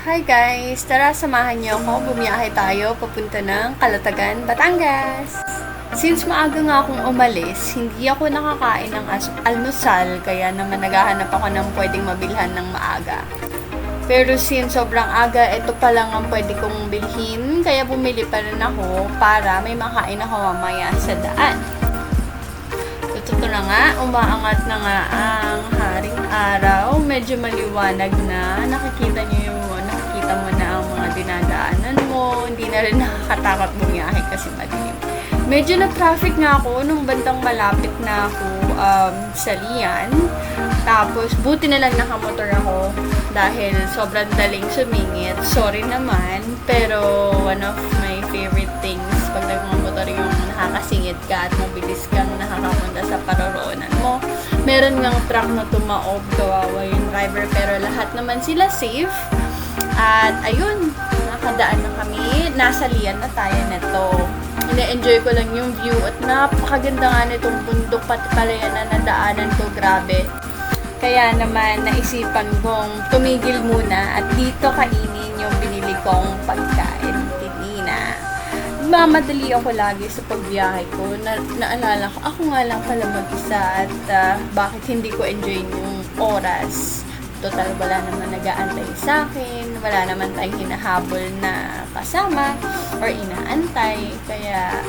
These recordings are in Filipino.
Hi guys! Tara, samahan niyo ako. Bumiyahe tayo papunta ng Calatagan, Batangas. Since maaga nga akong umalis, hindi ako nakakain ng almusal, kaya naman naghahanap ako ng pwedeng mabilhan ng maaga. Pero since sobrang aga, ito pa lang ang pwede kong bilhin, kaya bumili pa rin ako para may makain ako mamaya sa daan. Totoo na nga, umaangat na nga ang haring araw. Medyo maliwanag na. Nakikita mo na ang mga dinadaanan mo. Hindi na rin nakakatakot bumiyahe kasi madilim. Medyo na-traffic nga ako nung bandang malapit na ako sa Lian. Tapos, buti na lang nakamotor ako dahil sobrang daling sumingit. Sorry naman, pero one of my favorite things pag nagmamotor yung nakakasingit ka at mabilis kang nakakapunta sa paroroonan mo. Meron ngang truck na tumaob, kawawa yung driver, pero lahat naman sila safe. At ayun, nakadaan na kami. Nasa Lian na tayo neto. Ina-enjoy ko lang yung view at napakaganda nga nitong bundok pati pala yan na nadaanan ko, grabe. Kaya naman naisipan kong tumigil muna at dito kainin yung binili kong pagkain. Tinina. Mamadali ako lagi sa pagbiyahe ko. Naalala ko, ako nga lang pala mag-isa at bakit hindi ko enjoy yung oras. Total, wala naman nag-aantay sa akin, wala naman tayong hinahabol na kasama or inaantay, kaya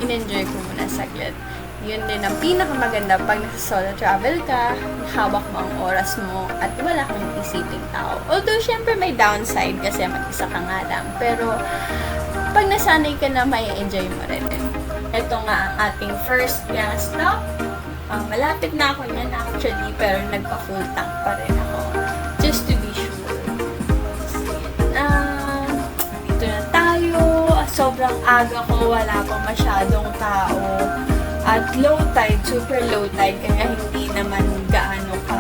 in-enjoy ko muna saglit. Yun din ang pinakamaganda pag nasa-solo travel ka, hawak mo ang oras mo at wala kang isiping tao. Although, syempre may downside kasi mag-isa ka nga lang, pero pag nasanay ka na, may enjoy mo rin. Ito nga ang ating first gas stop. Malapit na ako yan actually, pero nagpa-full tank pa rin ako. Just to be sure. Dito na tayo. Sobrang aga ko, wala pa masyadong tao. At low tide, super low tide, kaya hindi naman gaano ka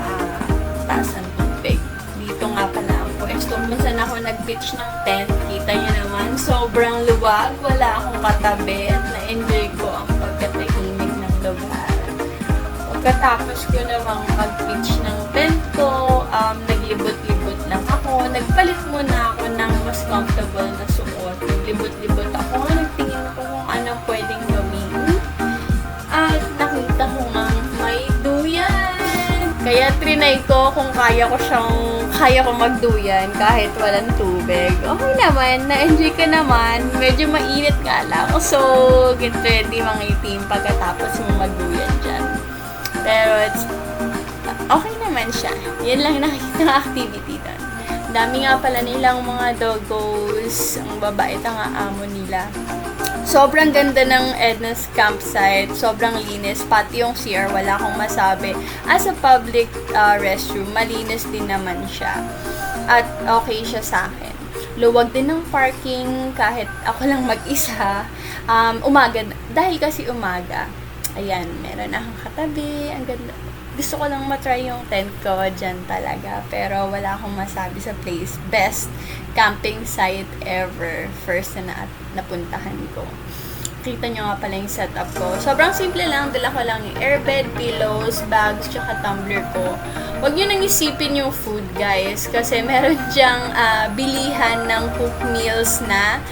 taas ang tubig. Dito nga pala ang pwesto. Minsan ako nag-pitch ng tent. Kita nyo naman, sobrang luwag. Wala akong katabi at na-enjoy ko ang pagkatahimik ng lugar. Pagkatapos ko namang mag-pitch ng tent ko, naglibot-libot lang ako. Nagpalit muna ako ng mas comfortable na suot. Naglibot-libot ako. Nagtingin ako kung anong pwedeng gawin. At nakita ko nga may duyan. Kaya trinay ko kung kaya ko magduyan kahit walang tubig. Okay naman, na-enjoy ko naman. Medyo mainit nga lang. So, get ready mga itim pagkatapos mo magduyan dyan. Pero okay naman siya. Yan lang nakikita ng activity doon. Dami nga pala nilang mga doggos. Ang babait ang amo nila. Sobrang ganda ng Edna's campsite. Sobrang linis. Pati yung CR, wala akong masabi. As a public restroom, malinis din naman siya. At okay siya sa akin. Luwag din ng parking kahit ako lang mag-isa. Umaga, dahil kasi umaga. Ayan, meron akong katabi. Ang ganda. Gusto ko lang matry yung tent ko dyan talaga. Pero wala akong masabi sa place. Best camping site ever. First na napuntahan ko. Kita nyo nga pala yung setup ko. Sobrang simple lang. Dala ko lang yung airbed, pillows, bags, tsaka tumbler ko. Huwag nyo nang isipin yung food, guys. Kasi meron dyang bilihan ng cooked meals na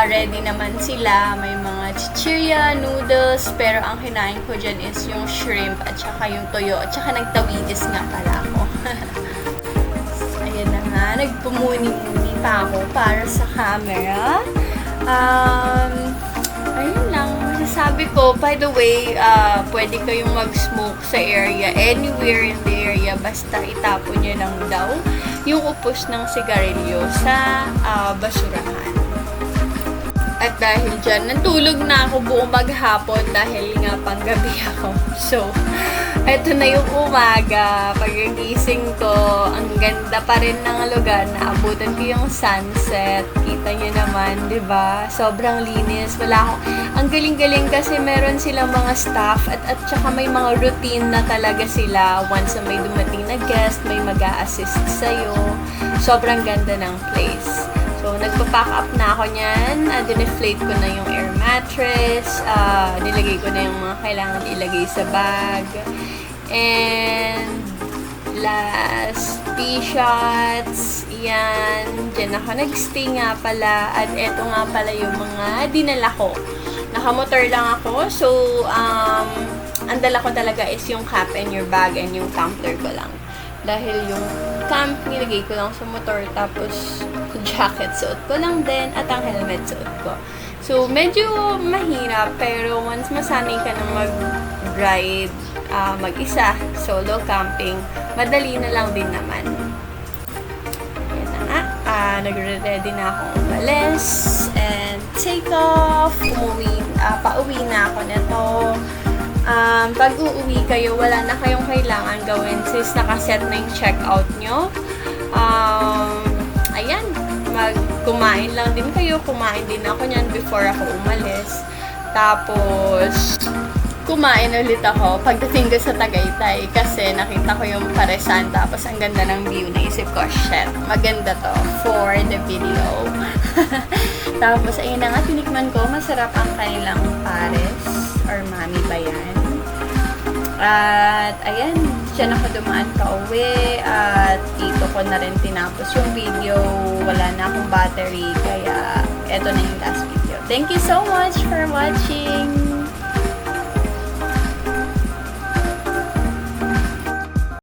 ready naman sila. May mga chichirya, noodles, pero ang kinain ko dyan is yung shrimp at saka yung toyo at saka nagtawidis nga pala ako. Ayan na nga, nagpumuni-muni pa ako para sa camera. Ayun lang, masasabi ko, by the way, pwede kayong mag-smoke sa area, anywhere in the area, basta itapon nyo lang daw yung upos ng sigarilyo sa basurahan. At dahil dyan, natulog na ako buong maghapon dahil nga panggabi ako. So, eto na yung umaga. Pagkagising ko, ang ganda pa rin ng lugar. Naabutan ko yung sunset. Kita nyo naman, di ba? Sobrang linis. Wala akong... Ang galing-galing kasi meron silang mga staff at saka may mga routine na talaga sila. Once na may dumating na guest, may mag-a-assist sa'yo. Sobrang ganda ng place. So, nagpa-pack up na ako niyan. Dineflate ko na yung air mattress. Nilagay ko na yung mga kailangan ilagay sa bag. And last, tea shots. Yan. dyan ako nagstay nga pala. At eto nga pala yung mga dinala ko. Nakamotor lang ako. So, ang dala ko talaga is yung cap and your bag and yung tumbler ko lang. Dahil yung camp, nilagay ko lang sa motor. Tapos, jacket suot ko lang din. At ang helmet suot ko. So, medyo mahirap. Pero once masanay ka na mag-ride, mag-isa, solo camping, madali na lang din naman. Yan na nga. Nagre-ready na akong umalis. And take off. Pauwi na ako nito. Pag uuwi kayo, wala na kayong kailangan gawin since nakaset na yung checkout nyo. Ayan, kumain lang din kayo. Kumain din ako nyan before ako umalis. Tapos, kumain ulit ako pagdating ko sa Tagaytay kasi nakita ko yung Paresan tapos ang ganda ng view. Naisip ko, shit, maganda to for the video. Tapos, ayun na nga, tinikman ko. Masarap ang kanilang pares or mami ba yan? At, ayan, dyan ako dumaan pa uwi at dito ko na rin tinapos yung video. Wala na akong battery, kaya eto na yung last video. Thank you so much for watching!